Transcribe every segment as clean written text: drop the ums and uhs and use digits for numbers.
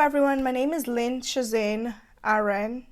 everyone, my name is Shaznation.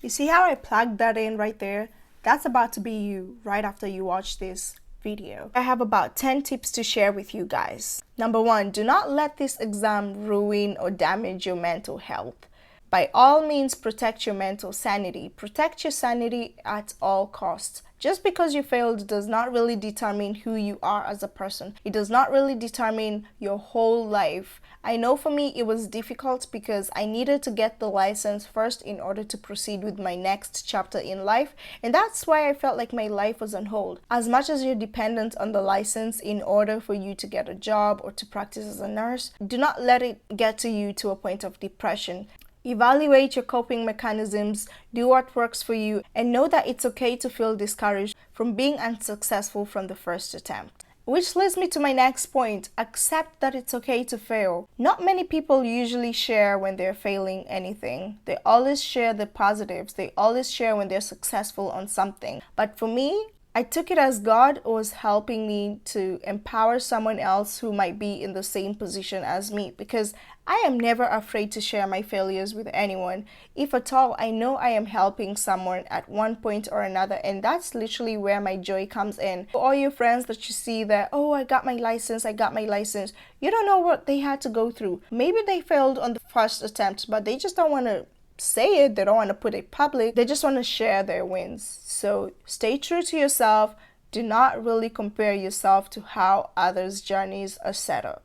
You see how I plugged that in right there? That's about to be you right after you watch this video. I have about 10 tips to share with you guys. Number 1, do not let this exam ruin or damage your mental health. By all means, protect your mental sanity. Protect your sanity at all costs. Just because you failed does not really determine who you are as a person. It does not really determine your whole life. I know for me it was difficult because I needed to get the license first in order to proceed with my next chapter in life, and that's why I felt like my life was on hold. As much as you're dependent on the license in order for you to get a job or to practice as a nurse, do not let it get to you to a point of depression. Evaluate your coping mechanisms, do what works for you, and know that it's okay to feel discouraged from being unsuccessful from the first attempt. Which leads me to my next point, accept that it's okay to fail. Not many people usually share when they're failing anything. They always share the positives, they always share when they're successful on something. But for me, I took it as God was helping me to empower someone else who might be in the same position as me, because I am never afraid to share my failures with anyone. If at all, I know I am helping someone at one point or another, and that's literally where my joy comes in. For all your friends that you see that, oh, I got my license, you don't know what they had to go through. Maybe they failed on the first attempt, but they just don't want to say it, they don't want to put it public, they just want to share their wins. So stay true to yourself. Do not really compare yourself to how others' journeys are set up.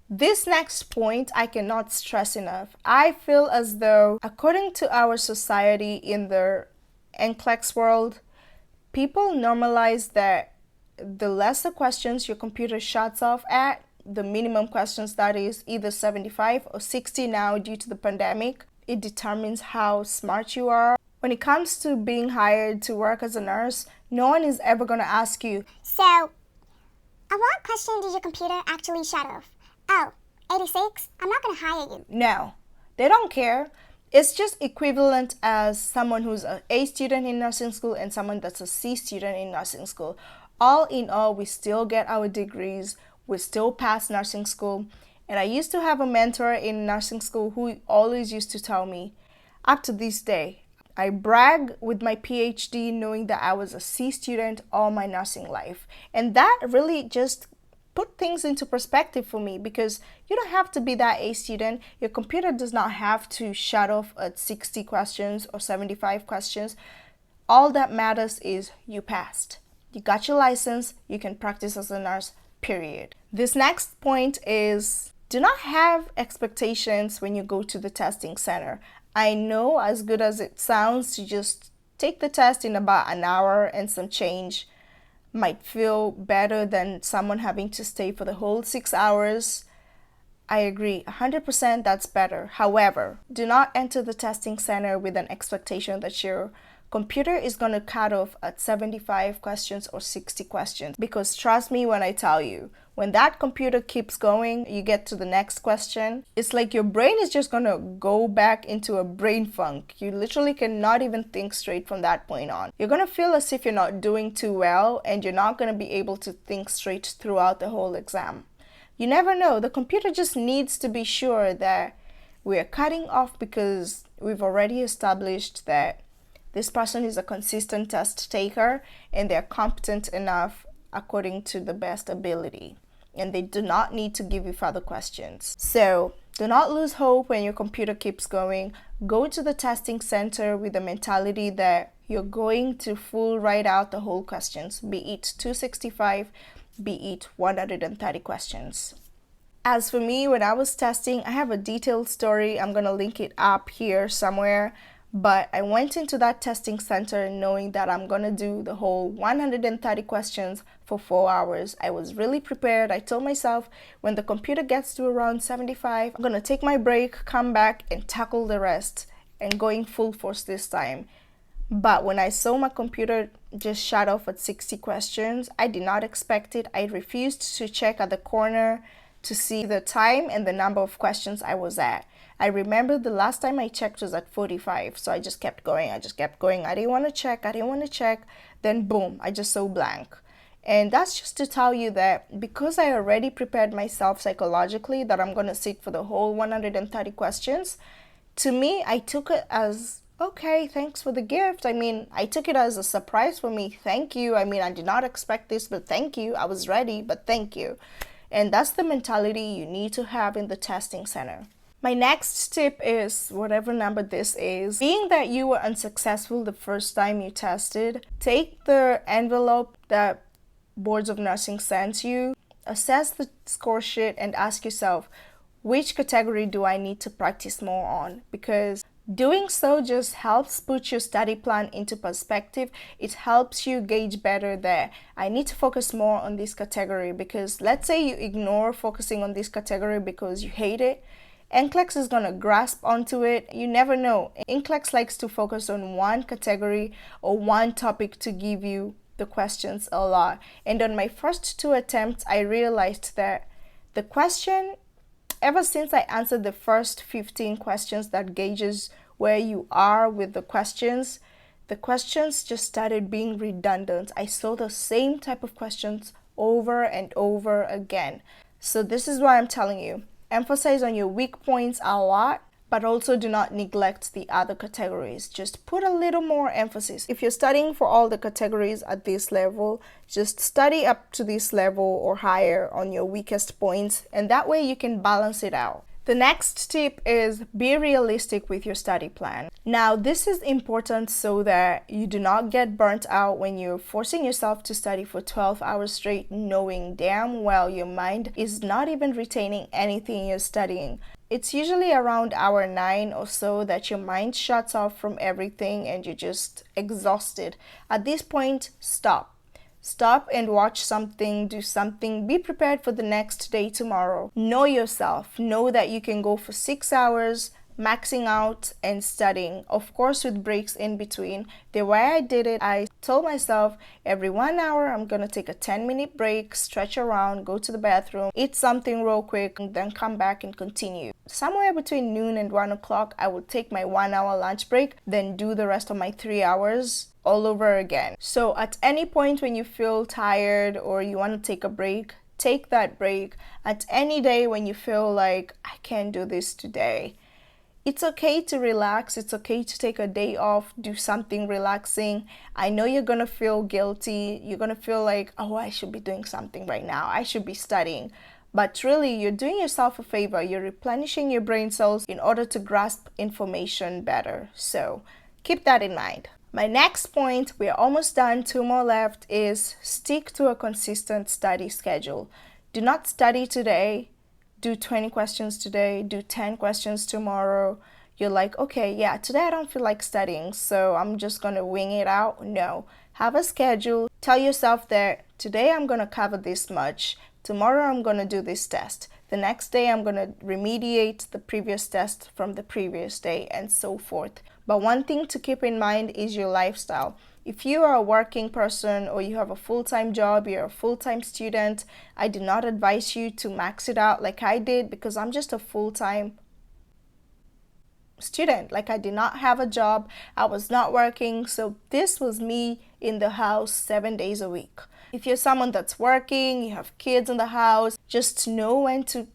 This next point I cannot stress enough. I feel as though, according to our society in the Nclex world, people normalize that the lesser questions your computer shuts off at, the minimum questions that is either 75 or 60 now due to the pandemic, it determines how smart you are. When it comes to being hired to work as a nurse, no one is ever going to ask you, so, at what question did your computer actually shut off? Oh, 86? I'm not going to hire you. No, they don't care. It's just equivalent as someone who's an A student in nursing school and someone that's a C student in nursing school. All in all, we still get our degrees, we still pass nursing school. And I used to have a mentor in nursing school who always used to tell me, up to this day, I brag with my PhD knowing that I was a C student all my nursing life. And that really just put things into perspective for me, because you don't have to be that A student. Your computer does not have to shut off at 60 questions or 75 questions. All that matters is you passed. You got your license, you can practice as a nurse, period. This next point is, do not have expectations when you go to the testing center. I know, as good as it sounds to just take the test in about an hour and some change might feel better than someone having to stay for the whole 6 hours. I agree, 100% that's better. However, do not enter the testing center with an expectation that your computer is going to cut off at 75 questions or 60 questions. Because trust me when I tell you, when that computer keeps going, you get to the next question, it's like your brain is just going to go back into a brain funk. You literally cannot even think straight from that point on. You're going to feel as if you're not doing too well, and you're not going to be able to think straight throughout the whole exam. You never know. The computer just needs to be sure that we're cutting off because we've already established that this person is a consistent test taker and they're competent enough according to the best ability, and they do not need to give you further questions. So do not lose hope when your computer keeps going. Go to the testing center with the mentality that you're going to full write out the whole questions, be it 265, be it 130 questions. As for me, when I was testing, I have a detailed story. I'm going to link it up here somewhere. But I went into that testing center knowing that I'm going to do the whole 130 questions for 4 hours. I was really prepared. I told myself when the computer gets to around 75, I'm going to take my break, come back and tackle the rest, and going full force this time. But when I saw my computer just shut off at 60 questions, I did not expect it. I refused to check at the corner to see the time and the number of questions I was at. I remember the last time I checked was at 45, so I just kept going. I didn't want to check. Then boom, I just saw blank. And that's just to tell you that because I already prepared myself psychologically that I'm going to sit for the whole 130 questions, to me, I took it as, okay, thanks for the gift. I mean, I took it as a surprise for me. Thank you. I mean, I did not expect this, but thank you. I was ready, but thank you. And that's the mentality you need to have in the testing center. My next tip is, whatever number this is, being that you were unsuccessful the first time you tested, take the envelope that Boards of Nursing sends you, assess the score sheet, and ask yourself, which category do I need to practice more on? Because doing so just helps put your study plan into perspective. It helps you gauge better there. I need to focus more on this category because let's say you ignore focusing on this category because you hate it. Nclex is going to grasp onto it. You never know. Nclex likes to focus on one category or one topic to give you the questions a lot. And on my first 2 attempts, I realized that the question, ever since I answered the first 15 questions that gauges where you are with the questions just started being redundant. I saw the same type of questions over and over again. So this is why I'm telling you, emphasize on your weak points a lot, but also do not neglect the other categories. Just put a little more emphasis. If you're studying for all the categories at this level, just study up to this level or higher on your weakest points, and that way you can balance it out. The next tip is be realistic with your study plan. Now, this is important so that you do not get burnt out when you're forcing yourself to study for 12 hours straight, knowing damn well your mind is not even retaining anything you're studying. It's usually around hour 9 or so that your mind shuts off from everything and you're just exhausted. At this point, stop. Stop and watch something, do something, be prepared for the next day tomorrow. Know yourself. Know that you can go for 6 hours, maxing out and studying, of course with breaks in between. The way I did it, I told myself every 1 hour I'm gonna take a 10-minute break, stretch around, go to the bathroom, eat something real quick, and then come back and continue. Somewhere between noon and 1 o'clock, I would take my 1 hour lunch break, then do the rest of my 3 hours all over again. So at any point when you feel tired or you want to take a break, take that break. At any day when you feel like I can't do this today, it's okay to relax. It's okay to take a day off, do something relaxing. I know you're gonna feel guilty. You're gonna feel like, oh, I should be doing something right now. I should be studying. But really, you're doing yourself a favor. You're replenishing your brain cells in order to grasp information better. So keep that in mind. My next point, we're almost done, 2 more left, is stick to a consistent study schedule. Do not study today, do 20 questions today, do 10 questions tomorrow. You're like, okay, yeah, today I don't feel like studying, so I'm just gonna wing it out. No, have a schedule. Tell yourself that today I'm gonna cover this much, tomorrow I'm gonna do this test, the next day I'm gonna remediate the previous test from the previous day, and so forth. But one thing to keep in mind is your lifestyle. If you are a working person or you have a full-time job, you're a full-time student, I do not advise you to max it out like I did, because I'm just a full-time student. Like, I did not have a job, I was not working, so this was me in the house 7 days a week. If you're someone that's working, you have kids in the house, just know when to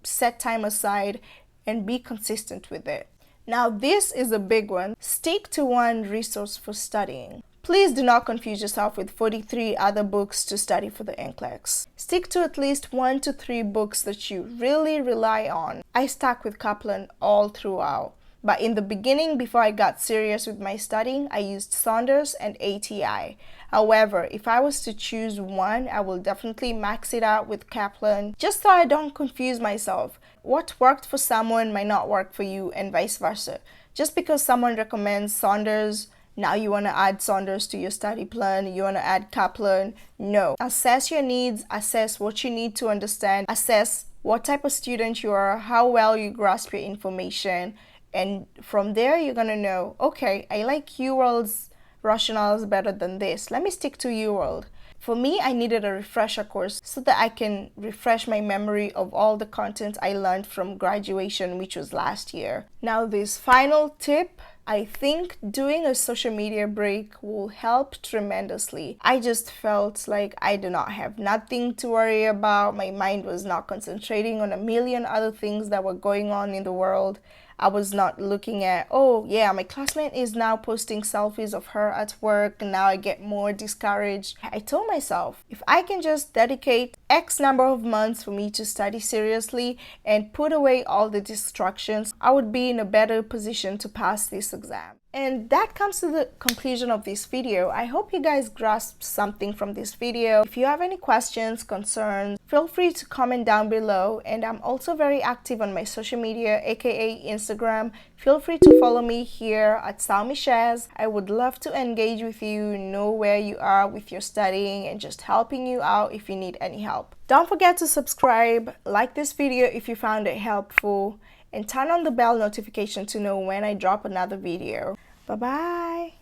set time aside and be consistent with it. Now, this is a big one. Stick to one resource for studying. Please do not confuse yourself with 43 other books to study for the Nclex. Stick to at least 1 to 3 books that you really rely on. I stuck with Kaplan all throughout. But in the beginning, before I got serious with my studying, I used Saunders and ATI. However, if I was to choose one, I will definitely max it out with Kaplan, just so I don't confuse myself. What worked for someone might not work for you, and vice versa. Just because someone recommends Saunders, now you want to add Saunders to your study plan, you want to add Kaplan. No. Assess your needs, assess what you need to understand, assess what type of student you are, how well you grasp your information, and from there you're going to know, okay, I like UWorld's rationales better than this. Let me stick to UWorld. For me, I needed a refresher course so that I can refresh my memory of all the content I learned from graduation, which was last year. Now, this final tip, I think doing a social media break will help tremendously. I just felt like I do not have nothing to worry about. My mind was not concentrating on a million other things that were going on in the world. I was not looking at, oh yeah, my classmate is now posting selfies of her at work, and now I get more discouraged. I told myself, if I can just dedicate X number of months for me to study seriously and put away all the distractions, I would be in a better position to pass this exam. And that comes to the conclusion of this video. I hope you guys grasped something from this video. If you have any questions, concerns, feel free to comment down below. And I'm also very active on my social media, aka Instagram. Feel free to follow me here at Shaz. I would love to engage with you, know where you are with your studying, and just helping you out if you need any help. Don't forget to subscribe, like this video if you found it helpful, and turn on the bell notification to know when I drop another video. Bye bye.